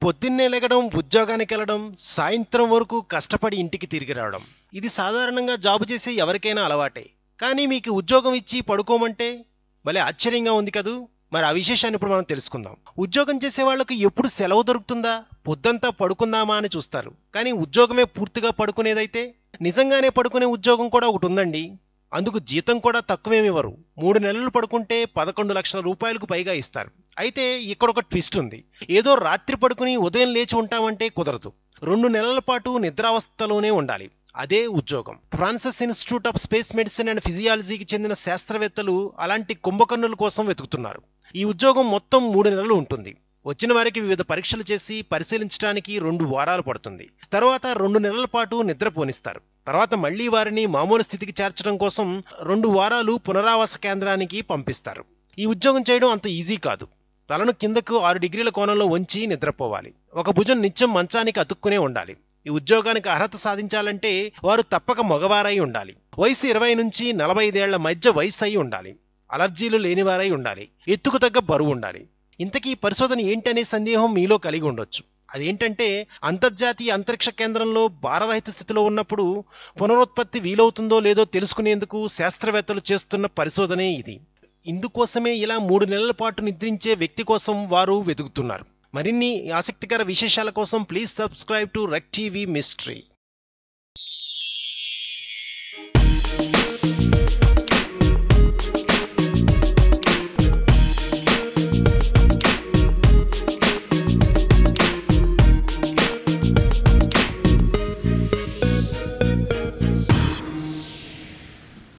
పొద్దున్నే లెగడం, ఉద్యోగానికెళ్ళడం, సాయంత్రం వరకు కష్టపడి ఇంటికి తిరిగి రావడం. ఇది సాధారణంగా జాబు చేసే ఎవరికైనా అలవాటే. కానీ మీకు ఉద్యోగం ఇచ్చి పడుకోమంటే భలే ఆశ్చర్యంగా ఉంది కదూ! మరి ఆ విశేషాన్ని ఇప్పుడు మనం తెలుసుకుందాం. ఉద్యోగం చేసే వాళ్ళకు ఎప్పుడు సెలవు దొరుకుతుందా? పొద్దంతా పడుకుందామా అని చూస్తారు. కానీ ఉద్యోగమే పూర్తిగా పడుకునేదైతే? నిజంగానే పడుకునే ఉద్యోగం కూడా ఒకటి ఉందండి. అందుకు జీతం కూడా తక్కువేమివ్వరు. 3 నెలలు పడుకుంటే 11 లక్షల రూపాయలకు పైగా ఇస్తారు. అయితే ఇక్కడొక ట్విస్ట్ ఉంది. ఏదో రాత్రి పడుకుని ఉదయం లేచి ఉంటామంటే కుదరదు. 2 నెలల పాటు నిద్రావస్థలోనే ఉండాలి. అదే ఉద్యోగం. Francis institute of space medicine and ఫిజియాలజీకి చెందిన శాస్త్రవేత్తలు అలాంటి కుంభకర్ణుల కోసం వెతుకుతున్నారు. ఈ ఉద్యోగం మొత్తం 3 నెలలు ఉంటుంది. వచ్చిన వారికి వివిధ పరీక్షలు చేసి పరిశీలించడానికి 2 వారాలు పడుతుంది. తర్వాత 2 నెలల పాటు నిద్ర పోనిస్తారు. తర్వాత మళ్లీ వారిని మామూలు స్థితికి చేర్చడం కోసం 2 వారాలు పునరావాస కేంద్రానికి పంపిస్తారు. ఈ ఉద్యోగం చేయడం అంత ఈజీ కాదు. తలను కిందకు 6 డిగ్రీల కోణంలో వంచి నిద్రపోవాలి. ఒక భుజం నిత్యం మంచానికి అతుక్కునే ఉండాలి. ఈ ఉద్యోగానికి అర్హత సాధించాలంటే వారు తప్పక మగవారై ఉండాలి. వయసు 20 నుంచి 45 ఏళ్ల మధ్య వయసు అయి ఉండాలి. అలర్జీలు లేనివారై ఉండాలి. ఎత్తుకు తగ్గ బరువు ఉండాలి. ఇంతకీ పరిశోధన ఏంటనే సందేహం మీలో కలిగి ఉండొచ్చు. అదేంటంటే అంతర్జాతీయ అంతరిక్ష కేంద్రంలో భారరహిత స్థితిలో ఉన్నప్పుడు పునరుత్పత్తి వీలవుతుందో లేదో తెలుసుకునేందుకు శాస్త్రవేత్తలు చేస్తున్న పరిశోధనే ఇది. ఇందుకోసమే ఇలా 3 నెలల పాటు నిద్రించే వ్యక్తి కోసం వారు వెతుకుతున్నారు. మరిన్ని ఆసక్తికర విశేషాల కోసం ప్లీజ్ సబ్స్క్రైబ్ టు రెక్ టీవీ మిస్టరీ.